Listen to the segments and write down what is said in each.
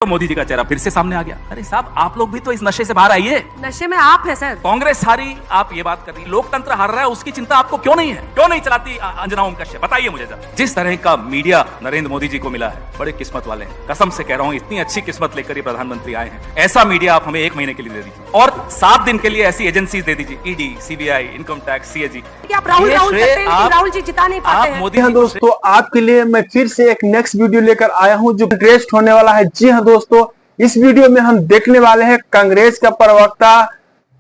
तो मोदी जी का चेहरा फिर से सामने आ गया। अरे साहब, आप लोग भी तो इस नशे से बाहर आइए। नशे में आप हैं सर। कांग्रेस हारी, आप ये बात कर रही, लोकतंत्र हार रहा है, उसकी चिंता आपको क्यों नहीं है? क्यों नहीं चलाती अंजना ओम कश्यप? बताइए मुझे जरा। जिस तरह का मीडिया नरेंद्र मोदी जी को मिला है, बड़े किस्मत वाले हैं। कसम से कह रहा हूँ, इतनी अच्छी किस्मत लेकर ये प्रधानमंत्री आए हैं। ऐसा मीडिया आप हमें 1 महीने के लिए दे दीजिए और 7 दिन के लिए ऐसी एजेंसीज दे दीजिए, ED, CBI, income tax, CAG. आप राहुल करते हैं, लेकिन राहुल जी जिता नहीं पाते हैं। मोदी हाँ दोस्तों, आपके लिए मैं फिर से एक नेक्स्ट वीडियो लेकर आया हूं जो इंटरेस्ट होने वाला है। जी हाँ दोस्तों, इस वीडियो में हम देखने वाले हैं कांग्रेस का प्रवक्ता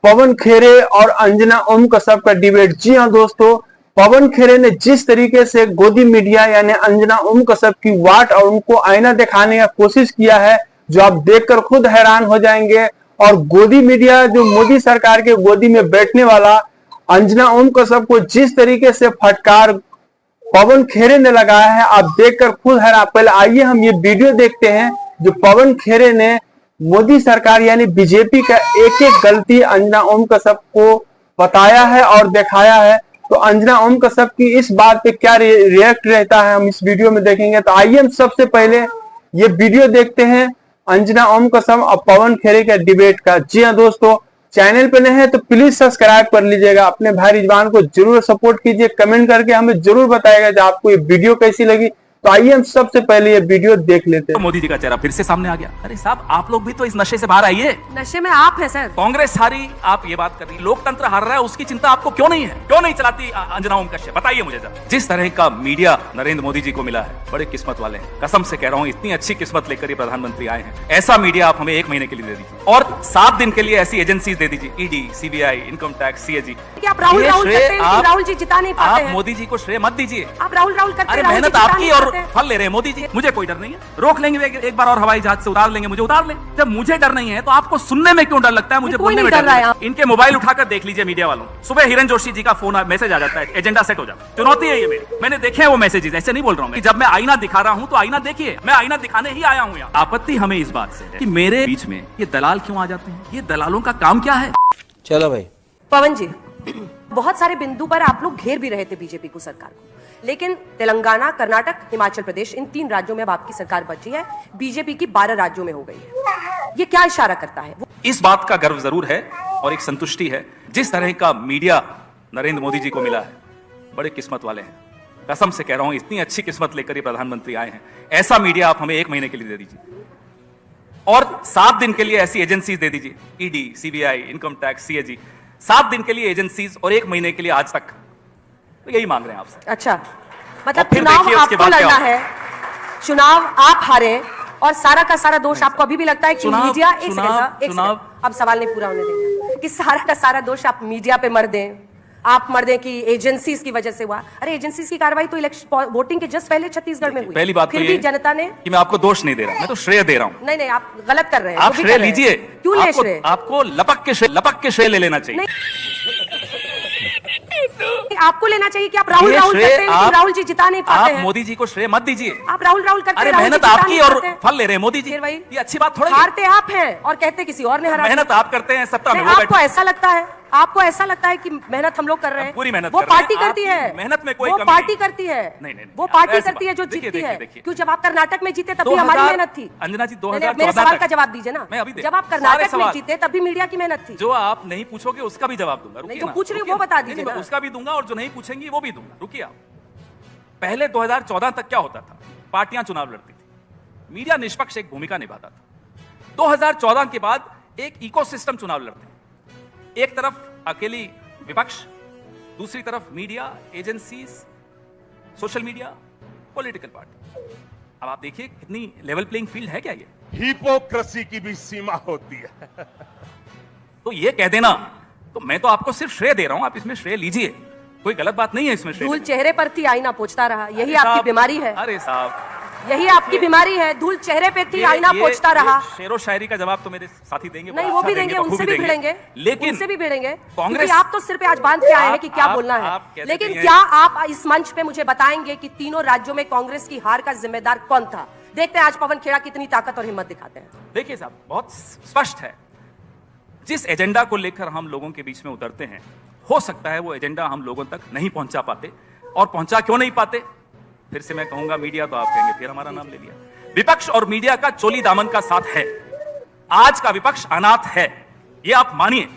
पवन खेरे और अंजना ओम कश्यप का डिबेट। जी हाँ दोस्तों, पवन खेरे ने जिस तरीके से गोदी मीडिया यानी अंजना ओम कश्यप की वाट और उनको आईना दिखाने का कोशिश किया है, जो आप देखकर खुद हैरान हो जाएंगे। और गोदी मीडिया जो मोदी सरकार के गोदी में बैठने वाला अंजना ओम कश्यप को जिस तरीके से फटकार पवन खेरे ने लगाया है, आप देखकर खुद हैरान। पहले आइए हम ये वीडियो देखते हैं जो पवन खेरे ने मोदी सरकार यानी बीजेपी का एक एक गलती अंजना ओम कश्यप को बताया है और दिखाया है। तो अंजना ओम कश्यप की इस बात पे क्या रिएक्ट रहता है, हम इस वीडियो में देखेंगे। तो आइए हम सबसे पहले ये वीडियो देखते हैं अंजना ओम कश्यप और पवन खेरे के डिबेट का। जी हाँ दोस्तों, चैनल पे नए हैं तो प्लीज सब्सक्राइब कर लीजिएगा। अपने भाई रिजवान को जरूर सपोर्ट कीजिए, कमेंट करके हमें जरूर बताइएगा कि आपको ये वीडियो कैसी लगी। तो आइए हम सबसे पहले ये वीडियो देख लेते हैं। तो मोदी जी का चेहरा फिर से सामने आ गया। अरे साहब, आप लोग भी तो इस नशे से बाहर आइए। नशे में आप हैं सर। कांग्रेस हारी, आप ये बात कर रही, लोकतंत्र हार रहा है, उसकी चिंता आपको क्यों नहीं है? क्यों नहीं चलाती अंजना ओम कश्यप? बताइए मुझे जरा। जिस तरह का मीडिया नरेंद्र मोदी जी को मिला है, बड़े किस्मत वाले हैं। कसम से कह रहा हूँ, इतनी अच्छी किस्मत लेकर ये प्रधानमंत्री आए हैं। ऐसा मीडिया आप हमें 1 महीने के लिए दे दीजिए और 7 दिन के लिए ऐसी एजेंसीज दे दीजिए, ED, CBI, income tax, CAG. आप राहुल करते हैं, लेकिन राहुल जी जिता नहीं पाते हैं। आप मोदी जी को श्रेय मत दीजिए। आप राहुल करते हैं, अरे राहुल जी मेहनत जिता आपकी नहीं और पाते हैं। फल ले रहे हैं मोदी जी। मुझे कोई डर नहीं है, रोक लेंगे एक बार और हवाई जहाज से उतार लेंगे, मुझे उतार लें। जब मुझे डर नहीं है तो आपको सुनने में क्यों डर लगता है? मुझे बोलने में डर है। इनके मोबाइल उठाकर देख लीजिए मीडिया वालों, सुबह हिरन जोशी जी का फोन मैसेज आ जाता है, एजेंडा सेट हो जाता है। चुनौती है ये मेरी, मैंने देखे हैं वो मैसेजेस। ऐसे नहीं बोल रहा हूँ मैं, जब मैं आईना दिखा रहा हूँ तो आईना देखिए, मैं आईना दिखाने ही आया हूँ यहाँ। आपत्ति हमें इस बात से है कि मेरे बीच में ये दलाल क्यों आ जाते हैं? ये दलालों का काम क्या है? चलो भाई। पवन जी, बहुत सारे बिंदु पर आप लोग घेर भी रहे थे बीजेपी को, सरकार को, लेकिन तेलंगाना, कर्नाटक, हिमाचल प्रदेश, इन 3 राज्यों में अब आपकी सरकार बची है। बीजेपी की 12 राज्यों में हो गई है। ये क्या इशारा करता है? इस बात का गर्व जरूर है और एक संतुष्टि है। जिस तरह का मीडिया नरेंद्र मोदी जी को मिला है, बड़े किस्मत वाले हैं। कसम से कह रहा हूं, इतनी अच्छी किस्मत लेकर ये प्रधानमंत्री आए हैं। ऐसा मीडिया आप हमें 1 महीने के लिए दे दीजिए और 7 दिन के लिए ऐसी एजेंसीज दे दीजिए, ED, CBI, income tax, CAG. 7 दिन के लिए एजेंसीज और 1 महीने के लिए आज तक। तो यही मांग रहे हैं आपसे। अच्छा, मतलब फिर चुनाव देखिए उसके आपको बाद क्या लड़ना होगा। है, चुनाव आप हारे और सारा का सारा दोष आपको अभी भी लगता है कि मीडिया एक सेकंड, अब सवाल नहीं पूरा होने देंगे, कि सारा का सारा दोष आप मीडिया पे मर दें, आप मर दें कि एजेंसीज की वजह से हुआ। अरे एजेंसीज की कार्रवाई तो इलेक्शन वोटिंग के जस्ट पहले छत्तीसगढ़ में हुई। पहली बात फिर तो भी ये जनता ने, कि मैं आपको दोष नहीं दे रहा, मैं तो श्रेय दे रहा हूं। नहीं, आप गलत कर रहे हैं। आप श्रेय लीजिए। क्यों ले श्रेय? आपको लपक के श्रेय ले लेना चाहिए। आपको लेना चाहिए कि आप राहुल करते हैं, लेकिन राहुल जी जिता नहीं पाते हैं। आप मोदी जी को श्रेय मत दीजिए। आप राहुल करते हैं, अरे राहुल जी मेहनत जिता आपकी नहीं और पाते हैं। फल ले रहे हैं मोदी जी। फिर वही, ये अच्छी बात थोड़ी है। हारते आप हैं और कहते किसी और ने हरा। मेहनत आप करते हैं, सत्ता में वो आपको बैठे। ऐसा लगता है, आपको ऐसा लगता है कि मेहनत हम लोग कर रहे हैं। पूरी मेहनत वो कर रहे हैं। पार्टी करती है, मेहनत में कोई वो कमी पार्टी नहीं। करती है, नहीं, वो पार्टी ऐसी करती है जो बात। जीतती है। देखिए। क्यों, जब आप कर्नाटक में जीते तब भी हमारी मेहनत थी। अंजना जी, मेरे 2014 सवाल तक का जवाब दीजिए ना। मैं अभी जब आप कर्नाटक में जीते तब भी मीडिया की मेहनत थी। जो आप नहीं पूछोगे उसका भी जवाब दूंगा। रुकिए जो ना, पूछ रही हूँ रुकिए वो बता ना। दीजिए नहीं, ना। उसका भी दूंगा और जो नहीं पूछेंगी वो भी दूंगा। रुकिए आप। पहले 2014 तक क्या होता था? पार्टियां चुनाव लड़ती थी, मीडिया निष्पक्ष एक भूमिका निभाता था। 2014 के बाद एक इकोसिस्टम चुनाव लड़ते, एक तरफ अकेली विपक्ष, दूसरी तरफ media, agencies, social media, political party. अब आप देखिए कितनी लेवल प्लेइंग फील्ड है क्या ये? हिपोक्रेसी की भी सीमा होती है। तो ये कह देना, तो मैं तो आपको सिर्फ श्रेय दे रहा हूं, आप इसमें श्रेय लीजिए, कोई गलत बात नहीं है इसमें। श्रेय धूल चेहरे पर थी, आईना पोंछता रहा, यही आपकी बीमारी है। अरे साहब, यही आपकी बीमारी है। धूल चेहरे पे थी, आईना पोंछता रहा। शेरो शायरी का जवाब तो मेरे साथी देंगे। नहीं, वो भी देंगे, उनसे भी भिड़ेंगे, लेकिन उनसे भी भिड़ेंगे। कांग्रेस, आप तो सिर पे आज बांध के आए हैं कि क्या बोलना है। लेकिन क्या आप इस मंच पे मुझे बताएंगे कि तीनों राज्यों में कांग्रेस की हार का जिम्मेदार कौन था? देखते हैं आज पवन खेड़ा कितनी ताकत और हिम्मत दिखाते हैं। देखिए साहब, बहुत स्पष्ट है, जिस एजेंडा को लेकर हम लोगों के बीच में उतरते हैं, हो सकता है वो एजेंडा हम लोगों तक नहीं पहुंचा पाते। और पहुंचा क्यों नहीं पाते? फिर से मैं कहूंगा मीडिया, तो आप कहेंगे फिर हमारा नाम ले लिया। विपक्ष और मीडिया का चोली दामन का साथ है। आज का विपक्ष अनाथ है, ये आप मानिए।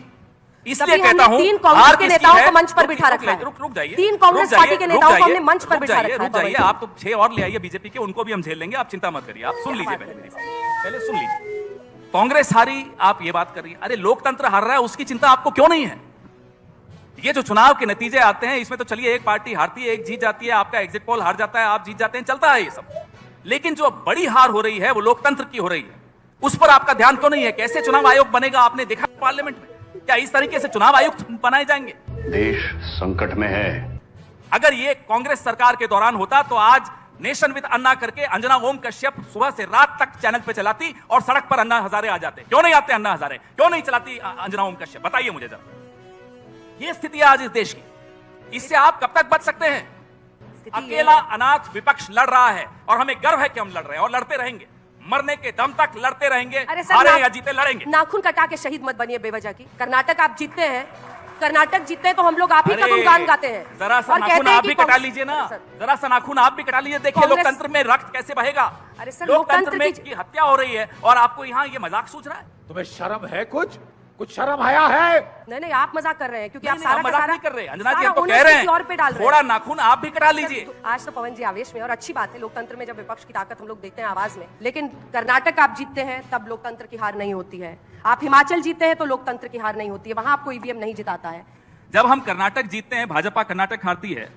इसलिए कहता हूं, तीन कांग्रेस के नेताओं को मंच पर बिठा रखा है। रुक जाइए, तीन कांग्रेस पार्टी के नेताओं को हमने मंच पर बिठा रखा है। रुक जाइए, आप तो 6 और ले आइए बीजेपी के, उनको भी हम झेल लेंगे, आप चिंता मत करिए। आप सुन लीजिए पहले सुन लीजिए। कांग्रेस हारी, आप ये बात कर रही है। अरे लोकतंत्र हार रहा है, उसकी चिंता आपको क्यों नहीं है? ये जो चुनाव के नतीजे आते हैं, इसमें तो चलिए एक पार्टी हारती है, एक जीत जाती है, आपका एग्जिट पोल हार जाता है, आप जीत जाते हैं, चलता है ये सब। लेकिन जो बड़ी हार हो रही है वो लोकतंत्र की हो रही है, उस पर आपका ध्यान क्यों नहीं है? कैसे चुनाव आयोग बनेगा आपने देखा पार्लियामेंट में? क्या इस तरीके से चुनाव आयुक्त बनाए जाएंगे? देश संकट में है। अगर ये कांग्रेस सरकार के दौरान होता तो आज नेशन विद अन्ना करके अंजना ओम कश्यप सुबह से रात तक चैनल पे चलाती और सड़क पर अन्ना हजारे आ जाते। क्यों नहीं आते अन्ना हजारे? क्यों नहीं चलाती अंजना ओम कश्यप? बताइए मुझे जरा। ये स्थिति है आज इस देश की। इससे आप कब तक बच सकते हैं? अकेला अनाथ विपक्ष लड़ रहा है और हमें गर्व है कि हम लड़ रहे हैं और लड़ते रहेंगे, मरने के दम तक लड़ते रहेंगे। हारे या जीते लड़ेंगे। नाखून कटा के शहीद मत बनिए बेवजह की। कर्नाटक आप जीतते हैं, कर्नाटक जीतते हैं तो हम लोग आप ही का गुणगान गाते हैं। जरा सा नाखून आप भी कटा लीजिए ना, जरा सा नाखून आप भी कटा लीजिए, देखिए लोकतंत्र में रक्त कैसे बहेगा। अरे सर, लोकतंत्र में की हत्या हो रही है और आपको यहाँ ये मजाक सूझ रहा है? तुम्हें शर्म है? कुछ शर्म आया है? नहीं, आप मजाक कर रहे हैं क्योंकि आप सारा मजाक नहीं कर रहे। अंजना जी, हम तो कह रहे हैं थोड़ा नाखून आप भी कटा लीजिए। आज तो पवन जी आवेश में, और अच्छी बात है लोकतंत्र में जब विपक्ष की ताकत हम लोग देखते हैं आवाज में। लेकिन कर्नाटक आप जीतते हैं तब लोकतंत्र की हार नहीं होती है। आप हिमाचल जीतते हैं तो लोकतंत्र की हार नहीं होती है, वहां आपको ईवीएम नहीं जिताता है। जब हम कर्नाटक जीतते हैं, भाजपा कर्नाटक हारती है,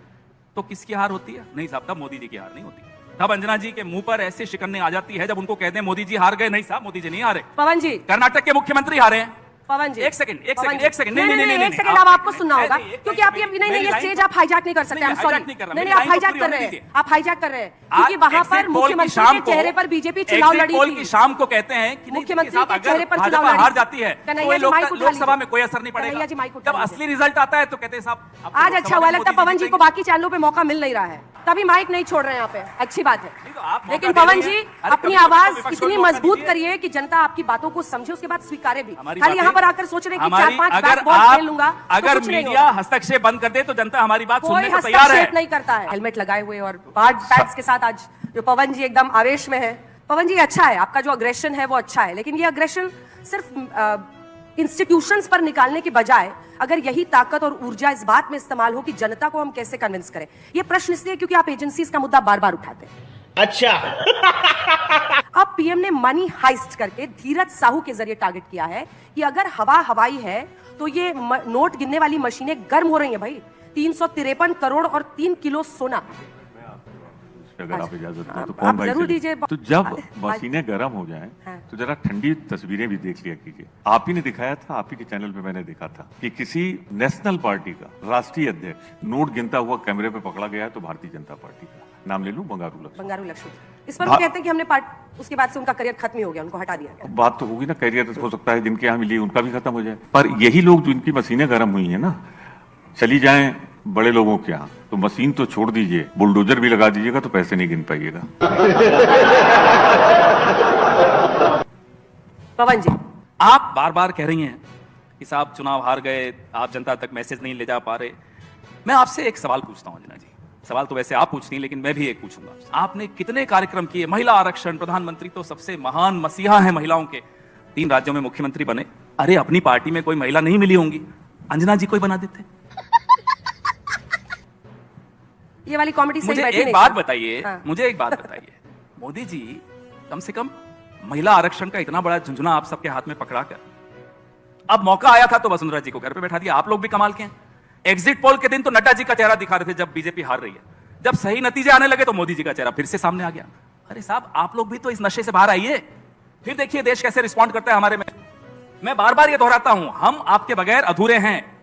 तो किसकी हार होती है? नहीं साहब, तब मोदी जी की हार नहीं होती। तब अंजना जी के मुंह पर ऐसे शिकन्ने आ जाती है जब उनको कहते हैं मोदी जी हार गए। नहीं साहब, मोदी जी नहीं हारे, पवन जी, कर्नाटक के मुख्यमंत्री हारे हैं। पवन जी एक सेकंड नहीं, एक सेकंड अब आपको सुनना होगा क्योंकि आप ये नहीं, ये स्टेज आप हाईजैक नहीं कर सकते। I'm sorry। नहीं, आप हाईजैक कर रहे हैं, आप हाईजैक कर रहे हैं क्योंकि वहां पर मुख्यमंत्री के चेहरे पर बीजेपी चुनाव लड़ी थी। शाम को कहते हैं कि मुख्यमंत्री के चेहरे पर चुनाव लड़ी, हार जाती है तो लोकसभा में कोई असर नहीं पड़ेगा। जब असली रिजल्ट आता है तो कहते हैं साहब आज अच्छा हुआ। लगता है पवन जी को बाकी चैनलों पे मौका मिल नहीं रहा है, तभी माइक नहीं छोड़ रहे हैं यहाँ पे। अच्छी बात है, लेकिन पवन जी अपनी आवाज इतनी मजबूत करिए कि जनता आपकी बातों को समझे, उसके बाद स्वीकारे भी। खाली यहाँ पर आकर सोच रहे हैं कि 4-5 बैट बॉल खेल लूंगा, अगर मीडिया हस्तक्षेप बंद कर दे तो जनता हमारी बात सुनने को तैयार है। नहीं करता है। हेलमेट लगाए हुए और हार्ड पैड्स के साथ आज जो पवन जी एकदम आवेश में है। पवन जी अच्छा है, आपका जो अग्रेशन है वो अच्छा है, लेकिन ये अग्रेशन सिर्फ इंस्टीट्यूशंस पर निकालने की बजाय अगर यही ताकत और ऊर्जा इस बात में इस्तेमाल हो कि जनता को हम कैसे कन्विंस करें। ये प्रश्न इसलिए क्योंकि आप एजेंसीज का मुद्दा बार बार उठाते हैं। अच्छा अब पीएम ने मनी हाइस्ट करके धीरज साहू के जरिए टारगेट किया है कि अगर हवा हवाई है तो ये नोट गिनने वाली मशीनें गर्म हो रही हैं भाई। 353 करोड़ और 3 किलो सोना। अगर आप इजाजत दें तो कौन भाई जरूर दीजिए। तो जब मशीनें गर्म हो जाएं तो जरा ठंडी तस्वीरें भी देख लिया कीजिए। आप ही ने दिखाया था, आप ही के चैनल पे मैंने देखा था कि किसी नेशनल पार्टी का राष्ट्रीय अध्यक्ष नोट गिनता हुआ कैमरे पे पकड़ा गया है, तो भारतीय जनता पार्टी का नाम ले लूं, बंगारू लक्ष्मण। इस पर वो कहते हैं कि हमने उसके बाद से उनका करियर खत्म ही हो गया, उनको हटा दिया गया। बात तो होगी ना, करियर हो सकता है जिनके यहाँ मिली उनका भी खत्म हो जाए, पर यही लोग जो इनकी मशीनें गर्म हुई है ना, चली जाएं बड़े लोगों के यहाँ तो मशीन तो छोड़ दीजिए, बुलडोजर भी लगा दीजिएगा तो पैसे नहीं गिन पाइएगा। पवन जी, आप बार बार कह रही हैं कि साहब चुनाव हार गए, आप जनता तक मैसेज नहीं ले जा पा रहे। मैं आपसे एक सवाल पूछता हूं अंजना जी, सवाल तो वैसे आप पूछती हैं लेकिन मैं भी एक पूछूंगा। आपने कितने कार्यक्रम किए? महिला आरक्षण, प्रधानमंत्री तो सबसे महान मसीहा है महिलाओं के, 3 राज्यों में मुख्यमंत्री बने। अरे अपनी पार्टी में कोई महिला नहीं मिली होंगी, अंजना जी कोई बना देते। ये वाली कॉमेडी सही मुझे बैठी एक नहीं बात सर। बताइए, हाँ। मुझे एक बात बताइए, मोदी जी कम से कम महिला आरक्षण का इतना बड़ा झुंझुना आप सबके हाथ में पकड़ा कर, अब मौका आया था तो वसुंधरा जी को घर पे बैठा दिया। आप लोग भी कमाल के हैं। एग्जिट पोल के दिन तो नड्डा जी का चेहरा दिखा रहे थे जब बीजेपी हार रही है, जब सही नतीजे आने लगे तो मोदी जी का चेहरा फिर से सामने आ गया। अरे साहब आप लोग भी तो इस नशे से बाहर आइए, फिर देखिए देश कैसे रिस्पॉन्ड करता है हमारे में। मैं बार बार ये दोहराता हूं, हम आपके बगैर अधूरे हैं,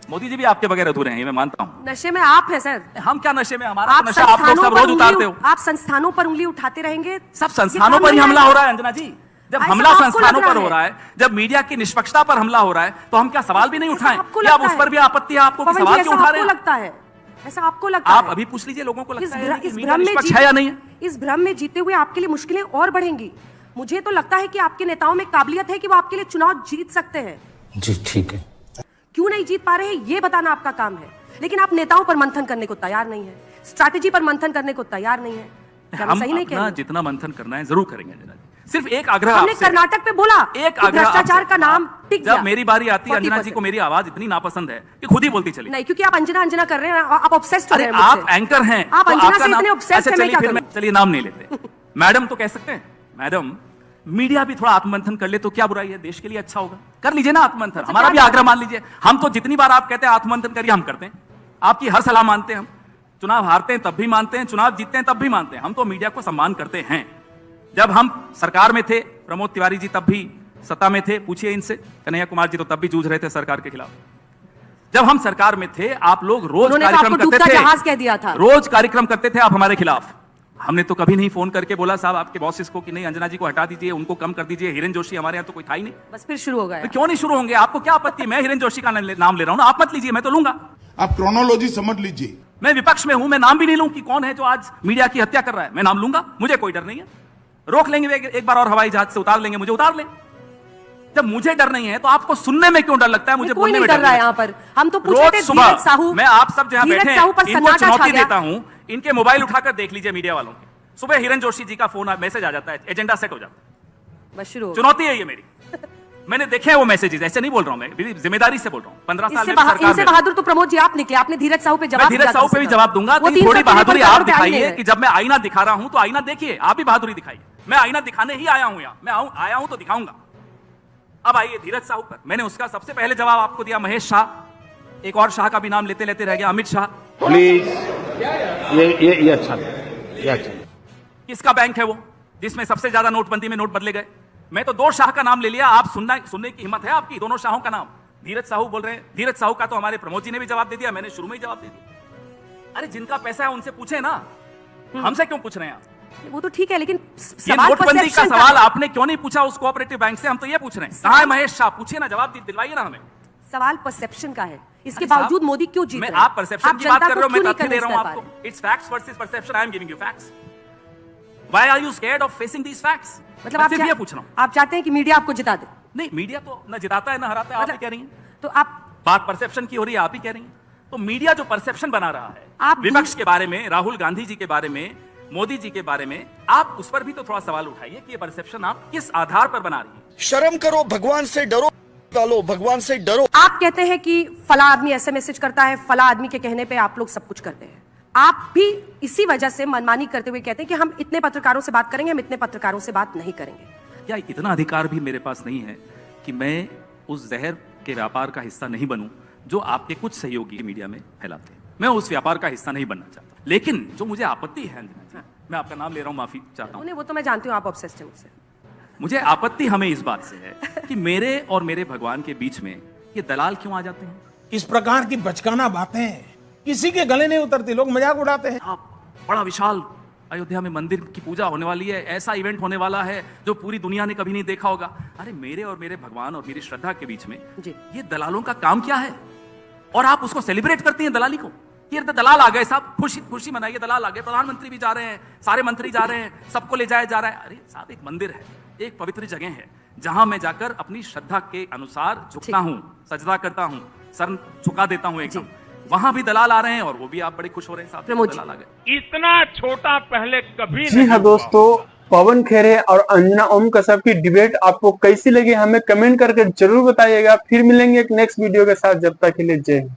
मोदी जी भी आपके बगैर अधूरे हैं, ये मैं मानता हूं। नशे में आप हैं सर। हम क्या नशे में? हमारा आप नशा आप लोग सब रोज उतारते हो। आप संस्थानों पर उंगली उठाते रहेंगे। सब संस्थानों पर ही हमला हो रहा है अंजना जी। जब ऐसा हमला आपको संस्थानों लग रहा पर हो है? रहा है, जब मीडिया की निष्पक्षता पर हमला हो रहा है, तो हम क्या सवाल भी नहीं ऐसा उठाएं? आपको क्या लगता उस पर है? भी आपत्ति है आपको कि पवन जी, सवाल क्यों ऐसा उठा रहे आपको हैं? लगता है? ऐसा आपको लगता आप है? अभी पूछ लीजिए लोगों को लगता है कि इस मीडिया भ्रम में निष्पक्ष है या नहीं है? इस भ्रम में जीते हुए आपके लिए मुश्किलें और बढ़ेंगी। मुझे तो लगता है कि आपके नेताओं में काबिलियत है कि वो आपके लिए चुनाव जीत सकते हैं। जी ठीक है। क्यों नहीं जीत पा रहे हैं ये बताना आपका काम है, लेकिन आप नेताओं पर मंथन करने को तैयार नहीं है, स्ट्रैटेजी पर मंथन करने को तैयार नहीं है। क्या हम सही नहीं कह अपना रही? जितना मंथन करना है जरूर करेंगे अंजना जी। सिर्फ एक आग्रह हमने आपसे, कर्नाटक पे बोला एक कि आग्रह भ्रष्टाचार आपसे। का नाम टिक गया। जब मेरी बारी आती है अंजना जी 40%। को मेरी आवाज इतनी नापसंद है कि खुद ही बोलती चली। नहीं, क्योंकि आप अंजना अंजना कर रहे हैं, आप ऑब्सेस्ड हो अरे रहे हैं आप मुझसे। एंकर हैं, आप तो अंजना आपका से नाम- इतने obsessed अच्छा हैं, मैं चलिए क्या फिर करूं? चलिए नाम नहीं लेते। मैडम तो कह सकते हैं, मैडम मीडिया भी थोड़ा आत्ममंथन कर ले तो क्या बुराई है, देश के लिए अच्छा होगा, कर लीजिए ना आत्ममंथन। हमारा भी आग्रह मान लीजिए। हम तो जितनी बार आप कहते हैं आत्ममंथन करिए, हम करते हैं, आपकी हर सलाह मानते हैं। हम चुनाव हारते हैं तब भी मानते हैं, चुनाव जीतते हैं तब भी मानते हैं। हम तो मीडिया को सम्मान करते हैं। जब हम सरकार में थे, प्रमोद तिवारी जी तब भी सत्ता में थे, पूछिए इनसे। कन्हैया कुमार जी तो तब भी जूझ रहे थे सरकार के खिलाफ। जब हम सरकार में थे, आप लोग रोज उन्होंने तो कार्यक्रम आपको करते डूबता थे, जहाज कह दिया था। रोज कार्यक्रम करते थे आप हमारे खिलाफ। हमने तो कभी नहीं फोन करके बोला साहब आपके बॉसेस को कि नहीं अंजना जी को हटा दीजिए, उनको कम कर दीजिए। हिरेन जोशी हमारे यहाँ तो कोई था ही नहीं। बस फिर शुरू हो गया। तो क्यों नहीं शुरू होंगे? आपको क्या आपत्ति? मैं हिरेन जोशी का नाम ले रहा हूं ना, आप मत लीजिए, मैं तो लूंगा। आप क्रोनोलॉजी समझ लीजिए। मैं विपक्ष में हूं, मैं नाम भी नहीं लूं कि कौन है जो आज मीडिया की हत्या कर रहा है। मैं नाम लूंगा, मुझे कोई डर नहीं है। रोक लेंगे एक बार और, हवाई जहाज से उतार लेंगे, मुझे उतार लें। जब मुझे डर नहीं है तो आपको सुनने में क्यों डर लगता है? मुझे कोई बोलने नहीं में कर डर रहा है लगता यहाँ पर। हम तो पूछ रहे थे रोज सुबह धीरज साहू, मैं आप सब जहां धीरज बैठे साहू पर हैं इनको सन्नाटा छा चुनौती गया। देता हूं, इनके मोबाइल उठाकर देख लीजिए मीडिया वालों के। सुबह हिरेन जोशी जी का फोन मैसेज आ जाता है, एजेंडा सेट हो जाता है। बस शुरू हो। चुनौती है ये मेरी। मैंने देखे हैं वो मैसेजेस, ऐसे नहीं बोल रहा हूं मैं, जिम्मेदारी से बोल रहा हूं। 15 साल में सरकार इनसे में बहादुर तो प्रमोद जी आप निकले। आपने धीरज साहू पे मैं जवाब धीरज दिया साहू था पे भी उसी जवाब का। दूंगा। वो तो 300 थोड़ी बहादुरी पर आप पे आई नहीं दिखाइए है। कि जब मैं आईना दिखा रहा हूं तो आईना देखिए, आप भी बहादुरी दिखाइए। मैं आईना दिखाने ही आया हूं यहाँ, मैं आया हूं तो दिखाऊंगा। अब आइए धीरज साहू पर। मैंने उसका सबसे पहले जवाब आपको दिया महेश शाह, एक और शाह का भी नाम लेते लेते रह गया, अमित शाह। प्लीज ये अच्छा नहीं, ये अच्छा नहीं। किसका बैंक है वो जिसमें सबसे ज्यादा नोटबंदी में नोट बदले गए? मैं तो 2 शाह का नाम ले लिया। आप सुनने की हिम्मत है आपकी? दोनों शाहों का नाम धीरज साहू बोल रहे हैं। धीरज साहू का तो हमारे प्रमोद जी ने भी जवाब दे दिया, मैंने शुरू में ही जवाब दे दिया। अरे जिनका पैसा है उनसे पूछे ना, हमसे क्यों पूछ रहे हैं आप? वो तो ठीक है, लेकिन ये सवाल नोटबंदी का perception सवाल है। आपने क्यों नहीं पूछा उस कोऑपरेटिव बैंक से? हम तो ये पूछ रहे हैं, कहां है महेश शाह? पूछिए ना, जवाब दिलवाइए ना हमें। सवाल परसेप्शन का है। इसके अरे साहब, बावजूद मोदी क्यों जीत मैं रहे हैं? आप परसेप्शन की बात जनता कर को रहे हो, मैं क्यों नहीं तथ्य दे रहा हूं convince कर पा आपको। It's facts versus perception, I am giving you facts. Why are you scared of facing these facts? मतलब मैं आप सिर्फ ये पूछ रहा हूं। आप चाहते हैं कि मीडिया आपको जिता दे? नहीं, मीडिया तो न जिताता है न हराता है, आप ही मतलब- कह रही हैं। तो आप बात परसेप्शन की हो रही है, आप ही कह रही हैं। तो मीडिया जो परसेप्शन बना रहा है आप विपक्ष के बारे में, राहुल गांधी जी के बारे में, मोदी जी के बारे में, आप उस पर भी तो थोड़ा सवाल उठाइए कि ये परसेप्शन आप किस आधार पर बना रही है। शर्म करो, भगवान से डरो, डालो भगवान से डरो। आप कहते हैं कि फला आदमी ऐसे मैसेज करता है, फला आदमी के कहने पे आप लोग सब कुछ करते हैं। आप भी इसी वजह से मनमानी करते हुए कहते हैं कि हम इतने पत्रकारों से बात करेंगे, हम इतने पत्रकारों से बात नहीं करेंगे। क्या इतना अधिकार भी मेरे पास नहीं है कि मैं उस जहर के व्यापार का हिस्सा नहीं बनूं जो आपके कुछ सहयोगी मीडिया में फैलाते हैं? मैं उस व्यापार का हिस्सा नहीं बनना चाहता। लेकिन जो मुझे आपत्ति है अंजना जी, मैं आपका नाम ले रहा हूं, माफी चाहता हूं। उन्हें वो तो मैं जानती हूँ, आप ऑब्सेस्ड हैं मुझसे। मुझे आपत्ति हमें इस बात से है कि मेरे और मेरे भगवान के बीच में ये दलाल क्यों आ जाते हैं? इस प्रकार की बचकाना बातें किसी के गले नहीं उतरती, लोग मजाक उड़ाते हैं। आप बड़ा विशाल अयोध्या में मंदिर की पूजा होने वाली है, ऐसा इवेंट होने वाला है जो पूरी दुनिया ने कभी नहीं देखा होगा। अरे मेरे और मेरे भगवान और मेरी श्रद्धा के बीच में जी। ये दलालों का काम क्या है? और आप उसको सेलिब्रेट करती हैं दलाली को। ये दलाल आ गए साहब, खुशी मनाइए, दलाल आ गए, प्रधानमंत्री भी जा रहे हैं, सारे मंत्री जा रहे हैं, सबको ले जाया जा रहा है। अरे साहब, एक मंदिर है, एक पवित्र जगह है जहां मैं जाकर अपनी श्रद्धा के अनुसार झुकता हूं, सजदा करता हूं, सर झुका देता हूं एकदम। वहां भी दलाल आ रहे हैं और वो भी आप बड़े खुश हो रहे हैं, साथ में दलाल आ गए। इतना छोटा पहले कभी जी नहीं हाँ हुआ। दोस्तों, पवन खेरे और अंजना ओम कश्यप की डिबेट आपको कैसी लगी हमें कमेंट करके जरूर बताइएगा। फिर मिलेंगे एक नेक्स्ट वीडियो के साथ, जब तक के लिए जय हिंद।